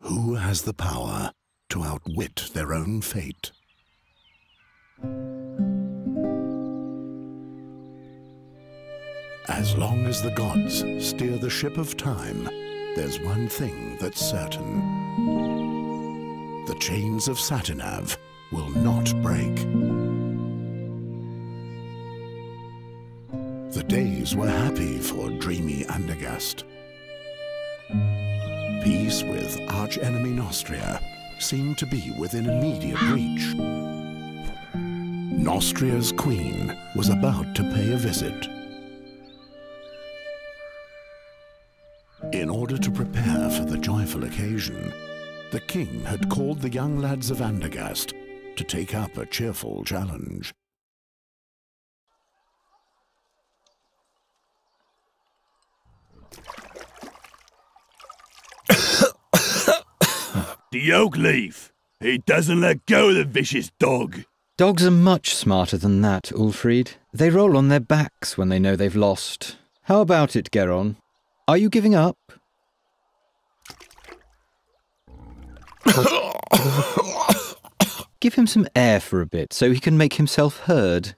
Who has the power to outwit their own fate? As long as the gods steer the ship of time, there's one thing that's certain. The chains of Satinav will not break. The days were happy for dreamy Andergast. Peace with arch-enemy Nostria seemed to be within immediate reach. Nostria's queen was about to pay a visit. In order to prepare for the joyful occasion, the king had called the young lads of Andergast to take up a cheerful challenge. The oak leaf! He doesn't let go of the vicious dog! Dogs are much smarter than that, Ulfried. They roll on their backs when they know they've lost. How about it, Geron? Are you giving up? Give him some air for a bit so he can make himself heard.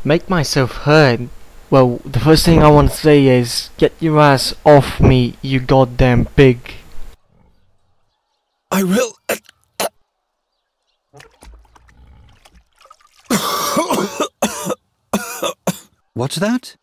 Make myself heard? Well, the first thing I want to say is, get your ass off me, you goddamn pig. I will... What's that?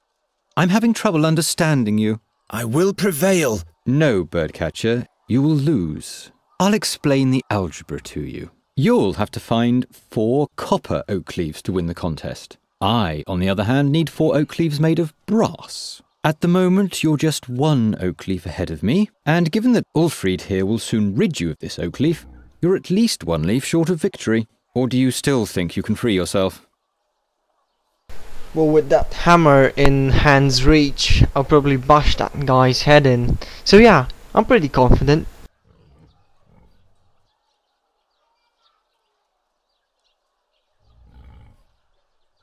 I'm having trouble understanding you. I will prevail. No, Birdcatcher, you will lose. I'll explain the algebra to you. You'll have to find 4 copper oak leaves to win the contest. I, on the other hand, need 4 oak leaves made of brass. At the moment, you're just 1 oak leaf ahead of me, and given that Ulfried here will soon rid you of this oak leaf, you're at least 1 leaf short of victory. Or do you still think you can free yourself? Well, with that hammer in hand's reach, I'll probably bash that guy's head in. So yeah, I'm pretty confident.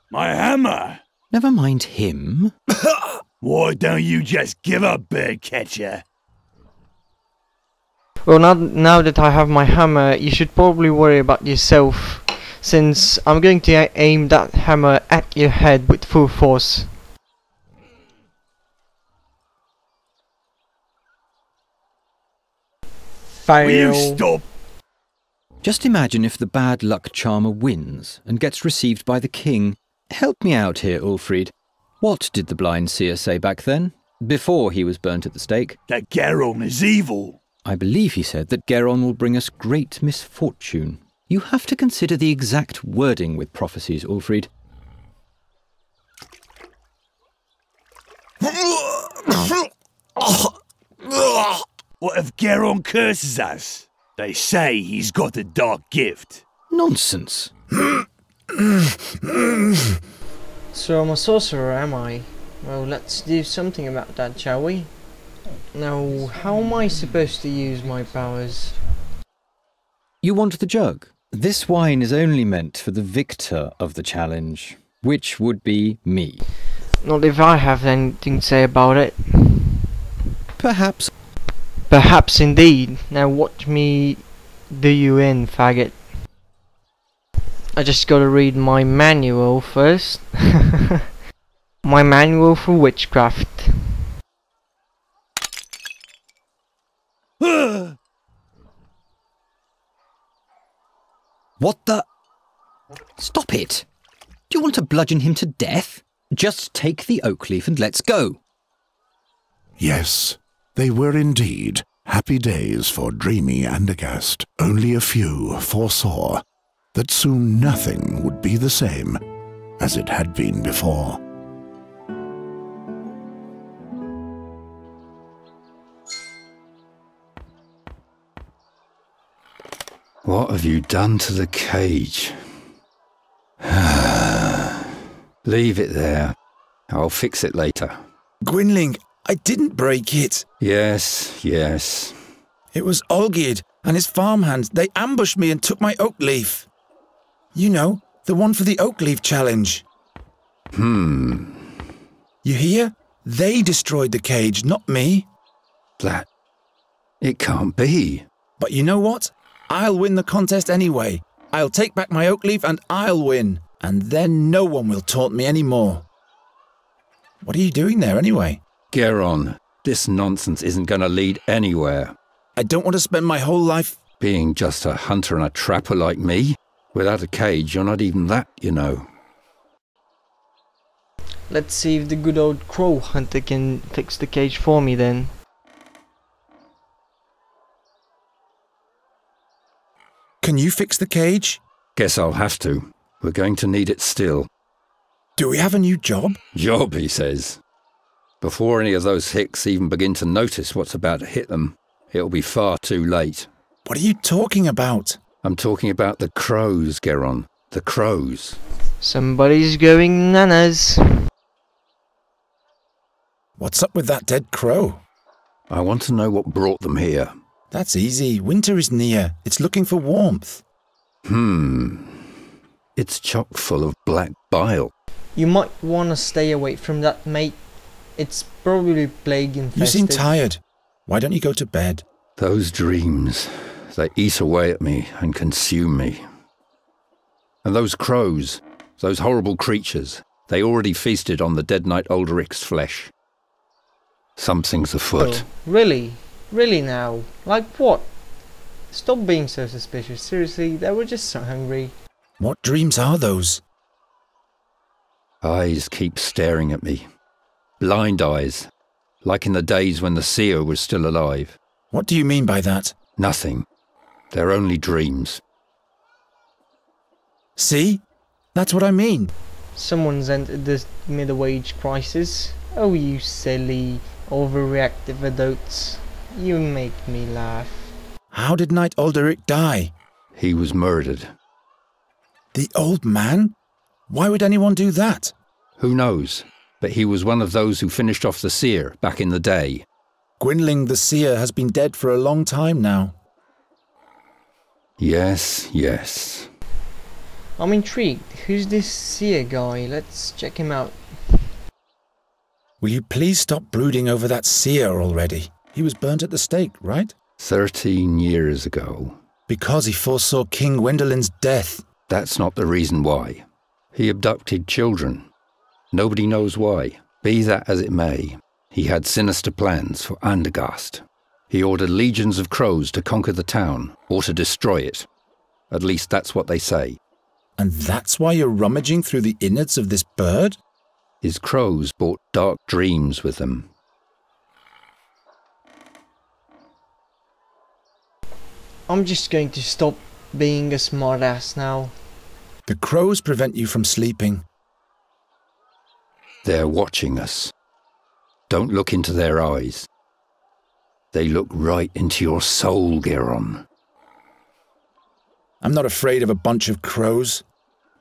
My hammer! Never mind him. Why don't you just give up, Birdcatcher? Well, now that I have my hammer, you should probably worry about yourself, since I'm going to aim that hammer at your head with full force. Fail. Will you stop? Just imagine if the bad luck charmer wins and gets received by the king. Help me out here, Ulfried. What did the blind seer say back then, before he was burnt at the stake? That Geron is evil. I believe he said that Geron will bring us great misfortune. You have to consider the exact wording with prophecies, Ulfried. What if Geron curses us? They say he's got a dark gift. Nonsense. So I'm a sorcerer, am I? Well, let's do something about that, shall we? Now, how am I supposed to use my powers? You want the jug? This wine is only meant for the victor of the challenge, which would be me. Not if I have anything to say about it. Perhaps. Perhaps indeed. Now watch me do you in, faggot. I just gotta read my manual first. My manual for witchcraft. What the? Stop it! Do you want to bludgeon him to death? Just take the oak leaf and let's go. Yes, they were indeed happy days for dreamy Andergast. Only a few foresaw that soon nothing would be the same as it had been before. What have you done to the cage? Leave it there. I'll fix it later. Gwynling, I didn't break it. Yes, yes. It was Olgierd and his farmhands. They ambushed me and took my oak leaf. You know, the one for the oak leaf challenge. You hear? They destroyed the cage, not me. That... It can't be. But you know what? I'll win the contest anyway. I'll take back my oak leaf and I'll win. And then no one will taunt me anymore. What are you doing there anyway? Geron, this nonsense isn't going to lead anywhere. I don't want to spend my whole life... Being just a hunter and a trapper like me? Without a cage, you're not even that, you know. Let's see if the good old crow hunter can fix the cage for me then. Can you fix the cage? Guess I'll have to. We're going to need it still. Do we have a new job? Job, he says. Before any of those hicks even begin to notice what's about to hit them, it'll be far too late. What are you talking about? I'm talking about the crows, Geron. The crows. Somebody's going nanas. What's up with that dead crow? I want to know what brought them here. That's easy. Winter is near. It's looking for warmth. It's chock full of black bile. You might want to stay away from that, mate. It's probably plague infested. You seem tired. Why don't you go to bed? Those dreams, they eat away at me and consume me. And those crows, those horrible creatures, they already feasted on the dead knight Alderic's flesh. Something's afoot. Oh, really? Really now? Like what? Stop being so suspicious. Seriously, they were just so hungry. What dreams are those? Eyes keep staring at me. Blind eyes. Like in the days when the seer was still alive. What do you mean by that? Nothing. They're only dreams. See? That's what I mean. Someone's entered the middle age crisis. Oh, you silly, overreactive adults. You make me laugh. How did Knight Alderic die? He was murdered. The old man? Why would anyone do that? Who knows? But he was one of those who finished off the seer back in the day. Gwynling the seer has been dead for a long time now. Yes, yes. I'm intrigued. Who's this seer guy? Let's check him out. Will you please stop brooding over that seer already? He was burnt at the stake, right? 13 years ago. Because he foresaw King Gwendolen's death. That's not the reason why. He abducted children. Nobody knows why. Be that as it may, he had sinister plans for Andergast. He ordered legions of crows to conquer the town, or to destroy it. At least that's what they say. And that's why you're rummaging through the innards of this bird? His crows brought dark dreams with them. I'm just going to stop being a smartass now. The crows prevent you from sleeping. They're watching us. Don't look into their eyes. They look right into your soul, Geron. I'm not afraid of a bunch of crows.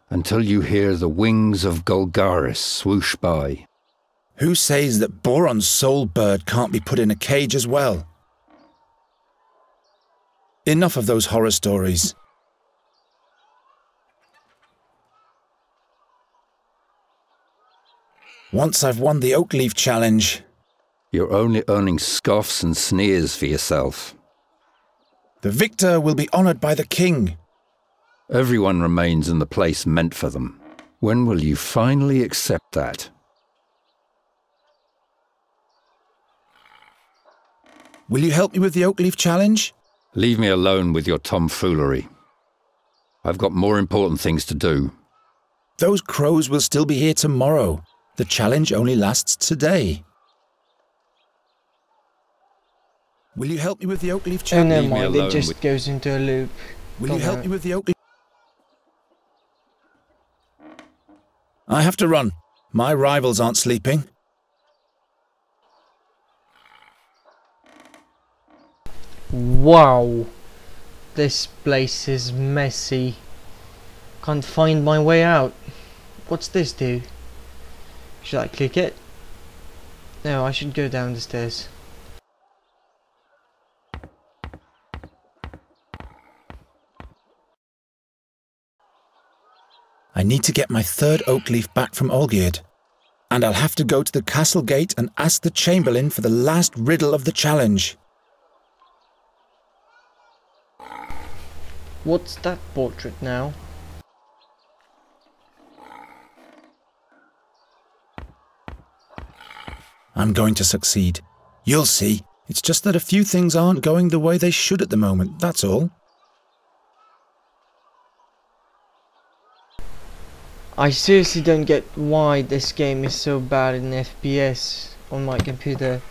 Until you hear the wings of Golgaris swoosh by. Who says that Boron's soul bird can't be put in a cage as well? Enough of those horror stories. Once I've won the Oakleaf Challenge. You're only earning scoffs and sneers for yourself. The victor will be honoured by the king. Everyone remains in the place meant for them. When will you finally accept that? Will you help me with the Oakleaf Challenge? Leave me alone with your tomfoolery. I've got more important things to do. Those crows will still be here tomorrow. The challenge only lasts today. Will you help me with the Oakleaf Oh, Challenge? never Leave me mind, it alone just with- goes into a loop. Will Don't you help worry. me with the Oakleaf? I have to run. My rivals aren't sleeping. Wow, this place is messy. Can't find my way out. What's this do? Should I click it? No, I should go down the stairs. I need to get my third oak leaf back from Olgierd. And I'll have to go to the castle gate and ask the Chamberlain for the last riddle of the challenge. What's that portrait now? I'm going to succeed. You'll see. It's just that a few things aren't going the way they should at the moment, that's all. I seriously don't get why this game is so bad in FPS on my computer.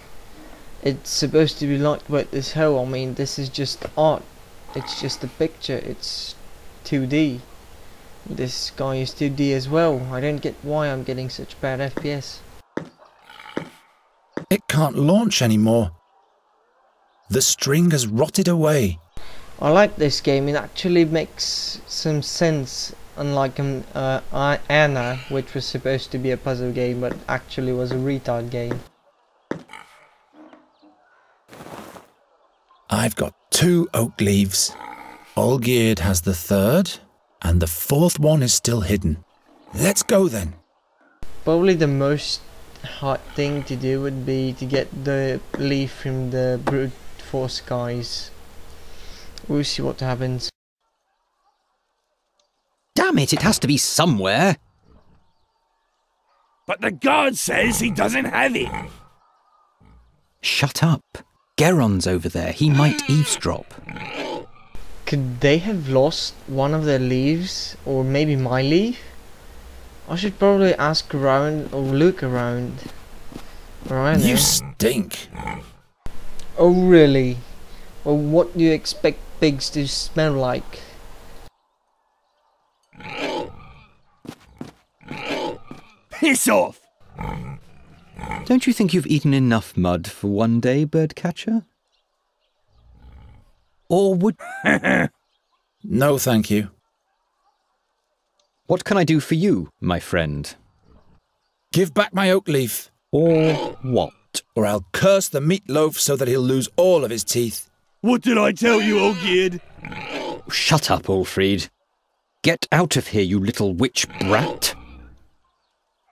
It's supposed to be lightweight as hell. I mean, this is just art. It's just a picture. It's 2D. This guy is 2D as well. I don't get why I'm getting such bad FPS. It can't launch anymore. The string has rotted away. I like this game. It actually makes some sense. Unlike Anna, which was supposed to be a puzzle game, but actually was a retard game. I've got 2 oak leaves. Olgierd has the 3rd, and the 4th one is still hidden. Let's go then. Probably the most hard thing to do would be to get the leaf from the brute force guys. We'll see what happens. Damn it, it has to be somewhere. But the guard says he doesn't have it. Shut up. Geron's over there. He might eavesdrop. Could they have lost one of their leaves? Or maybe my leaf? I should probably ask around or look around. Right You there. stink. Oh really? Well, what do you expect pigs to smell like? Piss off! Don't you think you've eaten enough mud for one day, birdcatcher? Or would... No, thank you. What can I do for you, my friend? Give back my oak leaf, Or what? or I'll curse the meatloaf so that he'll lose all of his teeth. What did I tell you, Olgierd? Shut up, Ulfried. Get out of here, you little witch brat.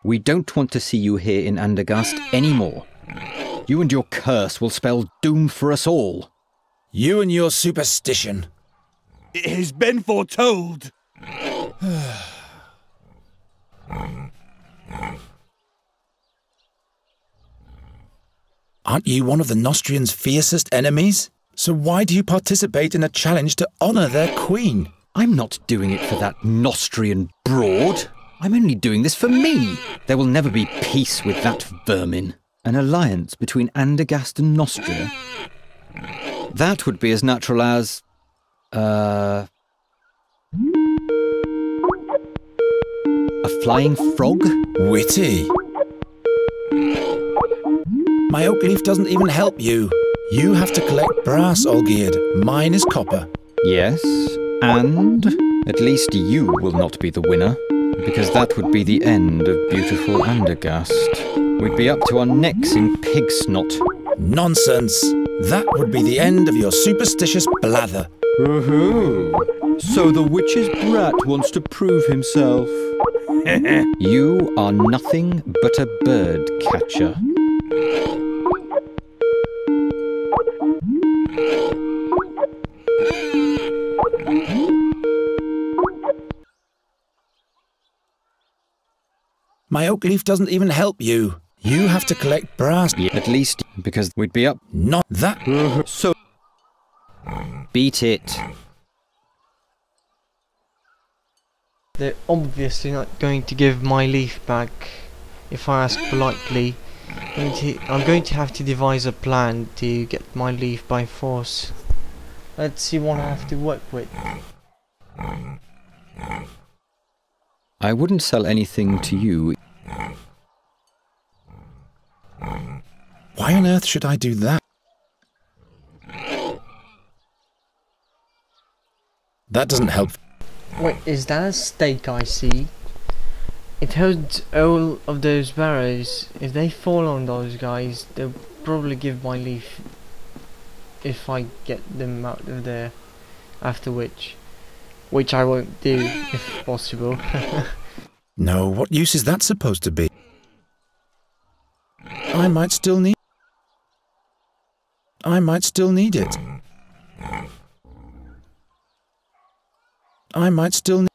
We don't want to see you here in Andergast anymore. You and your curse will spell doom for us all. You and your superstition. It has been foretold. Aren't you one of the Nostrians' fiercest enemies? So why do you participate in a challenge to honour their queen? I'm not doing it for that Nostrian broad. I'm only doing this for me. There will never be peace with that vermin. An alliance between Andergast and Nostria? That would be as natural as... a flying frog? Witty. My oak leaf doesn't even help you. You have to collect brass, Olgierd. Mine is copper. Yes, and at least you will not be the winner, because that would be the end of beautiful Andergast. We'd be up to our necks in pig snot. Nonsense. That would be the end of your superstitious blather. Woohoo! So the witch's brat wants to prove himself. You are nothing but a bird catcher. My oak leaf doesn't even help you. You have to collect brass. Yeah, at least because we'd be up. Not that. So beat it. They're obviously not going to give my leaf back if I ask politely. I'm going to have to devise a plan to get my leaf by force. Let's see what I have to work with. I wouldn't sell anything to you. Why on earth should I do that? That doesn't help. Wait, is that a stake I see? It holds all of those barrows. If they fall on those guys, they'll probably give my leaf if I get them out of there after which I won't do if possible. No, what use is that supposed to be? I might still need it. I might still need...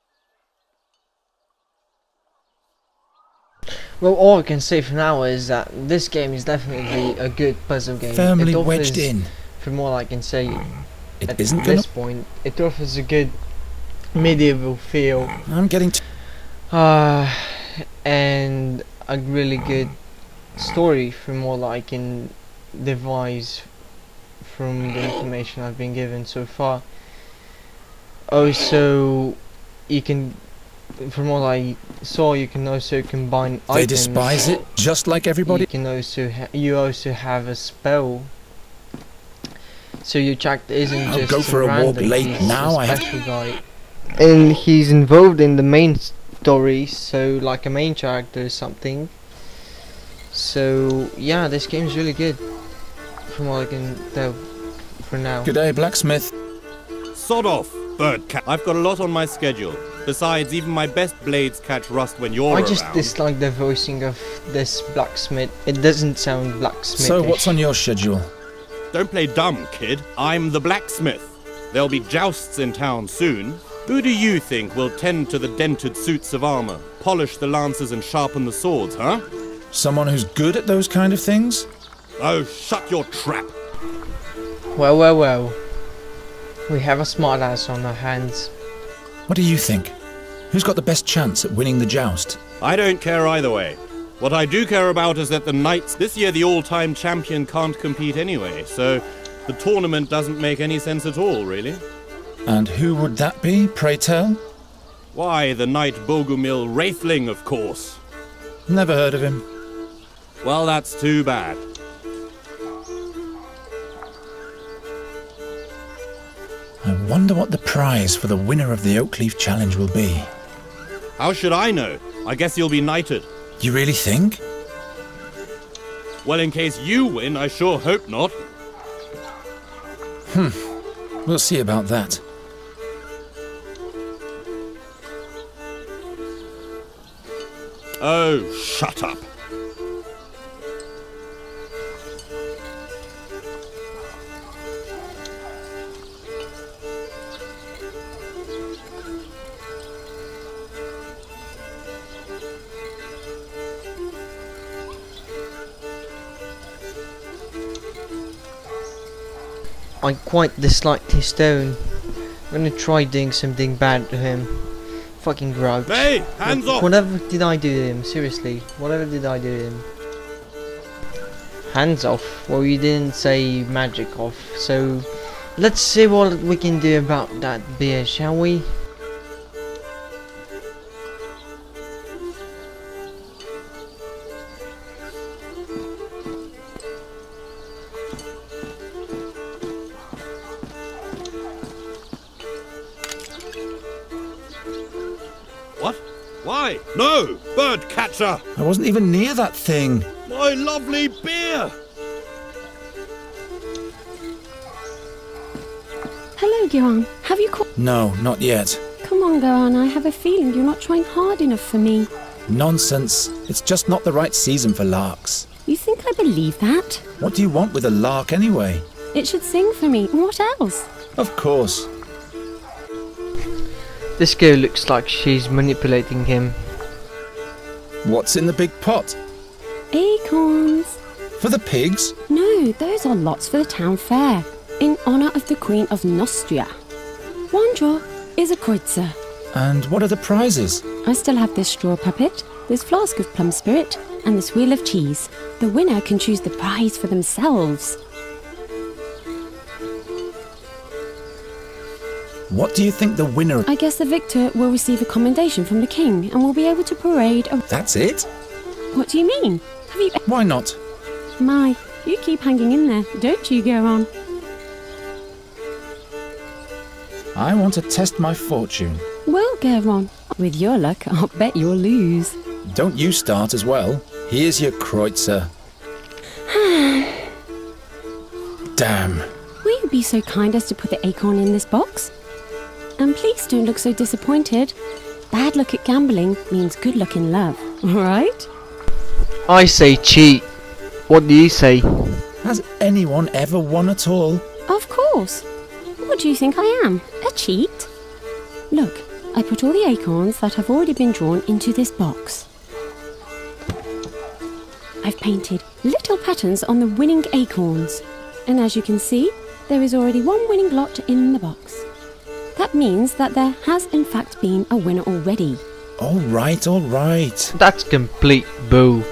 Well, all I can say for now is that this game is definitely a good puzzle game. Firmly wedged in. From all I can say, It at isn't this gonna... point, it offers a good medieval feel. I'm getting... And a really good story from all I can devise from the information I've been given so far. Also, you can, from what I saw, you can also combine They items. despise it, just like everybody. You can also you also have a spell. So your character isn't I'll just go for a walk random, late he's now, a I have- special guy. And he's involved in the main story, so like a main character or something. So yeah, this game's really good, from what I can tell for now. Good day, blacksmith. Sod off, bird cat. I've got a lot on my schedule. Besides, even my best blades catch rust when you're I around. just dislike the voicing of this blacksmith. It doesn't sound blacksmithish. So what's on your schedule? Don't play dumb, kid. I'm the blacksmith. There'll be jousts in town soon. Who do you think will tend to the dented suits of armor, polish the lances and sharpen the swords, huh? Someone who's good at those kind of things? Oh, shut your trap. Well, well, well. We have a smart ass on our hands. What do you think? Who's got the best chance at winning the joust? I don't care either way. What I do care about is that the knights, this year the all-time champion can't compete anyway, so the tournament doesn't make any sense at all, really. And who would that be, pray tell? Why, the knight Bogumil Wraithling, of course. Never heard of him. Well, that's too bad. I wonder what the prize for the winner of the Oakleaf Challenge will be. How should I know? I guess you'll be knighted. You really think? Well, in case you win, I sure hope not. We'll see about that. Oh, shut up. I quite disliked his tone. I'm gonna try doing something bad to him. Fucking grouch. Hey, hands off! Whatever did I do to him? Seriously, whatever did I do to him? Hands off? Well, you didn't say magic off, so let's see what we can do about that beer, shall we? What? Why? No! Bird catcher! I wasn't even near that thing. My lovely beer! Hello, Guerin. Have you called? No, not yet. Come on, Guerin. I have a feeling you're not trying hard enough for me. Nonsense. It's just not the right season for larks. You think I believe that? What do you want with a lark anyway? It should sing for me. What else? Of course. This girl looks like she's manipulating him. What's in the big pot? Acorns. For the pigs? No, those are lots for the town fair, in honour of the Queen of Nostria. One draw is a kreutzer. And what are the prizes? I still have this straw puppet, this flask of plum spirit, and this wheel of cheese. The winner can choose the prize for themselves. What do you think the winner... I guess the victor will receive a commendation from the king and will be able to parade a... That's it? What do you mean? Have you... Why not? My, you keep hanging in there, don't you, Guerin? I want to test my fortune. Well, Guerin, with your luck, I'll bet you'll lose. Don't you start as well. Here's your kreutzer. Damn. Will you be so kind as to put the acorn in this box? And please don't look so disappointed. Bad luck at gambling means good luck in love, alright? I say cheat. What do you say? Has anyone ever won at all? Of course. What do you think I am? A cheat? Look, I put all the acorns that have already been drawn into this box. I've painted little patterns on the winning acorns. And as you can see, there is already one winning lot in the box. That means that there has in fact been a winner already. All right, all right. That's complete boo.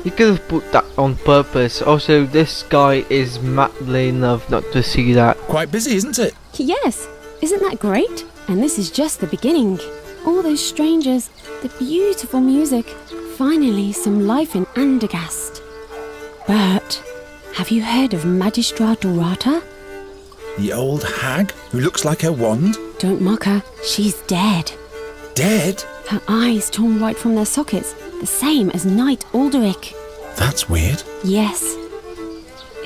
You could have put that on purpose. Also, this guy is madly enough not to see that. Quite busy, isn't it? Yes, isn't that great? And this is just the beginning. All those strangers, the beautiful music, finally some life in Andergast. But have you heard of Magistra Dorata? The old hag who looks like her wand? Don't mock her, she's dead. Dead? Her eyes torn right from their sockets, the same as Knight Alderic. That's weird. Yes.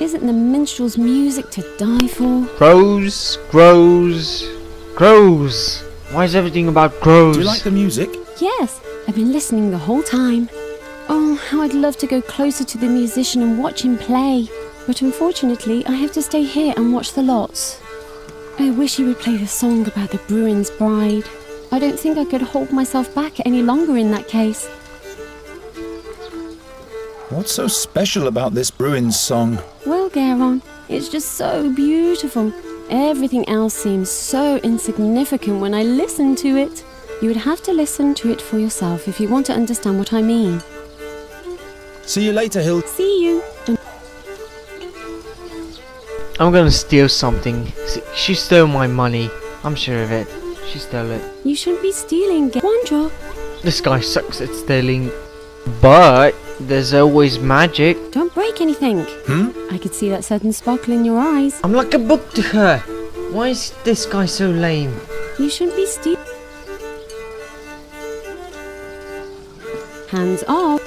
Isn't the minstrel's music to die for? Crows, crows, crows. Why is everything about crows? Do you like the music? Yes, I've been listening the whole time. Oh, how I'd love to go closer to the musician and watch him play. But unfortunately, I have to stay here and watch the lots. I wish he would play the song about the Bruin's bride. I don't think I could hold myself back any longer in that case. What's so special about this Bruin's song? Well, Garon, it's just so beautiful. Everything else seems so insignificant when I listen to it. You would have to listen to it for yourself if you want to understand what I mean. See you later, Hilda. See you. I'm gonna steal something. She stole my money. I'm sure of it. She stole it. You shouldn't be stealing, Wandra. This guy sucks at stealing. But there's always magic. Don't break anything. I could see that sudden sparkle in your eyes. I'm like a book to her. Why is this guy so lame? You shouldn't be stealing. Hands off.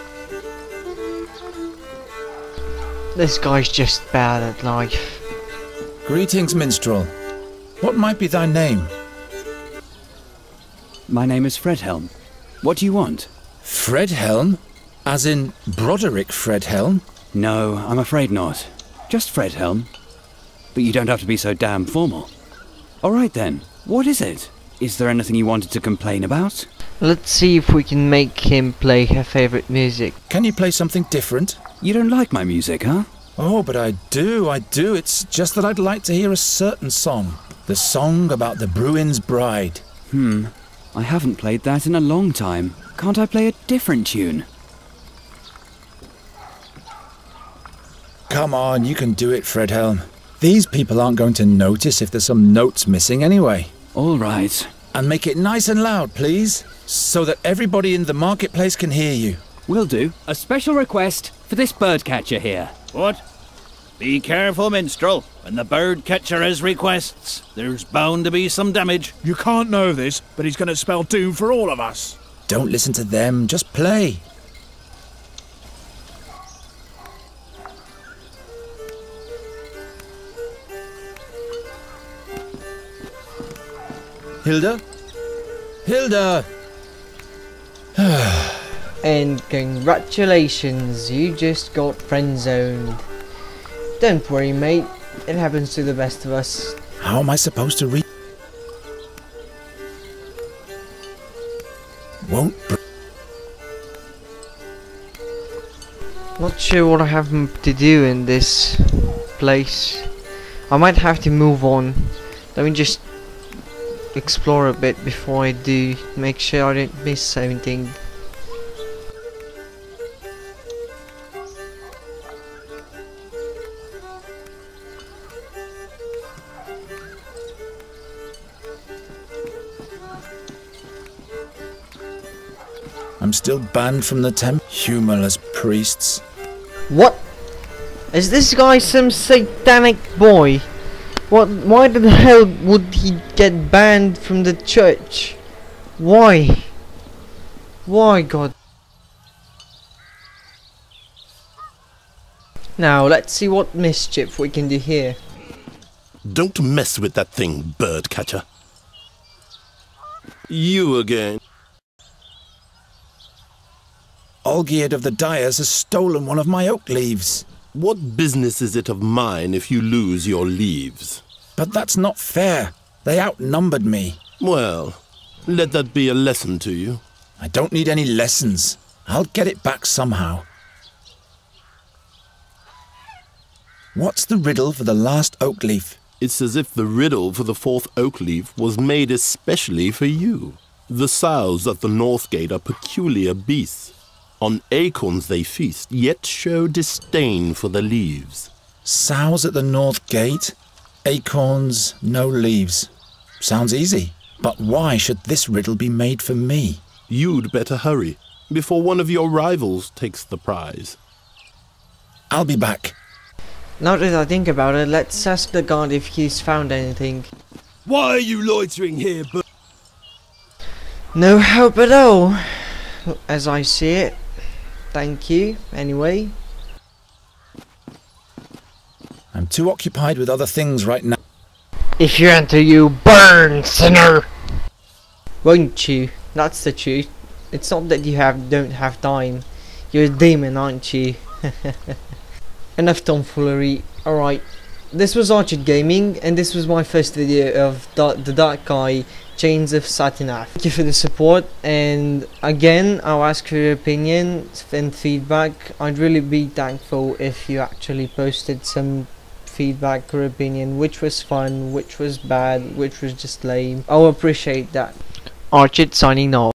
This guy's just bad at life. Greetings, minstrel. What might be thy name? My name is Fredhelm. What do you want? Fredhelm? As in Broderick Fredhelm? No, I'm afraid not. Just Fredhelm. But you don't have to be so damn formal. All right then, what is it? Is there anything you wanted to complain about? Let's see if we can make him play her favourite music. Can you play something different? You don't like my music, huh? Oh, but I do. It's just that I'd like to hear a certain song. The song about the Bruin's bride. I haven't played that in a long time. Can't I play a different tune? Come on, you can do it, Fredhelm. These people aren't going to notice if there's some notes missing anyway. All right. And make it nice and loud, please, so that everybody in the marketplace can hear you. Will do. A special request for this birdcatcher here. What? Be careful, minstrel. When the bird catcher has requests, there's bound to be some damage. You can't know this, but he's going to spell doom for all of us. Don't listen to them, just play. Hilda? Hilda! And congratulations, you just got friend-zoned. Don't worry, mate. It happens to the best of us. How am I supposed to read? Won't. Not sure what I have to do in this place. I might have to move on. Let me just explore a bit before I do. Make sure I don't miss anything. I'm still banned from the temple. Humorless priests. What? Is this guy some satanic boy? What? Why the hell would he get banned from the church? Why? Why, God? Now, let's see what mischief we can do here. Don't mess with that thing, birdcatcher. You again. Olgierd of the Dyers has stolen one of my oak leaves. What business is it of mine if you lose your leaves? But that's not fair. They outnumbered me. Well, Let that be a lesson to you. I don't need any lessons. I'll get it back somehow. What's the riddle for the last oak leaf? It's as if the riddle for the fourth oak leaf was made especially for you. The sows at the north gate are peculiar beasts. On acorns they feast, yet show disdain for the leaves. Sows at the north gate, acorns, no leaves. Sounds easy. But why should this riddle be made for me? You'd better hurry, before one of your rivals takes the prize. I'll be back. Now that I think about it, let's ask the guard if he's found anything. Why are you loitering here, but No help at all, as I see it. Thank you, anyway. I'm too occupied with other things right now. If you enter, you burn, sinner! Won't you? That's the truth. It's not that you don't have time. You're a demon, aren't you? Enough tomfoolery. Alright, this was Archit Gaming, and this was my first video of the Dark Guy Chains of Satinav. Thank you for the support, and again, I'll ask for your opinion and feedback. I'd really be thankful if you actually posted some feedback or opinion, which was fun, which was bad, which was just lame. I'll appreciate that. Archit signing off.